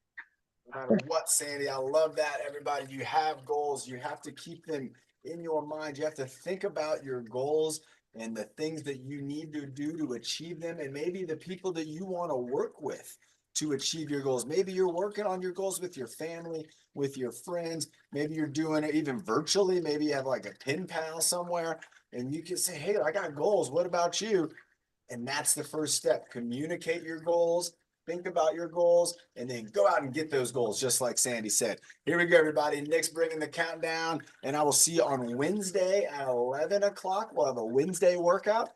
No matter what, Sandy, I love that. Everybody, you have goals. You have to keep them in your mind. You have to think about your goals and the things that you need to do to achieve them, and maybe the people that you want to work with to achieve your goals. Maybe you're working on your goals with your family, with your friends. Maybe you're doing it even virtually. Maybe you have like a pen pal somewhere and you can say, hey, I got goals. What about you? And that's the first step. Communicate your goals, think about your goals, and then go out and get those goals, just like Sandy said. Here we go, everybody. Nick's bringing the countdown, and I will see you on Wednesday at 11 o'clock. We'll have a Wednesday workout.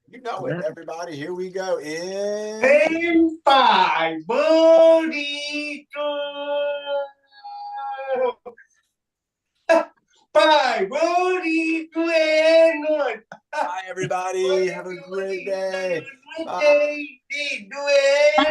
You know it, everybody. Here we go. In 5, body, 5, body, 2, and 1. Bye, everybody. Have a great day. Bye. Bye.